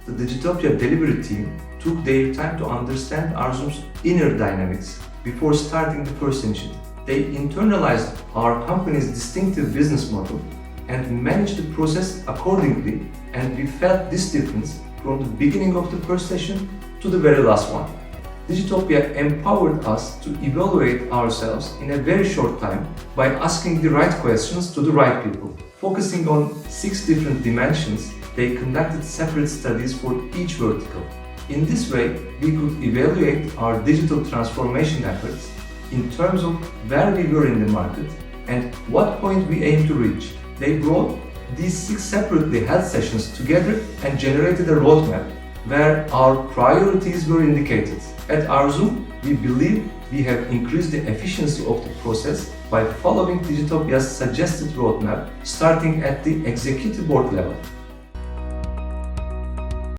the Digitopia delivery team took their time to understand Arzum's inner dynamics before starting the first initiative. They internalized our company's distinctive business model and managed the process accordingly, and we felt this difference from the beginning of the first session to the very last one. Digitopia empowered us to evaluate ourselves in a very short time by asking the right questions to the right people. Focusing on 6 different dimensions, they conducted separate studies for each vertical. In this way, we could evaluate our digital transformation efforts in terms of where we were in the market and what point we aim to reach. They brought these 6 separately held sessions together and generated a roadmap where our priorities were indicated. At Arzum, we believe we have increased the efficiency of the process by following Digitopia's suggested roadmap starting at the executive board level.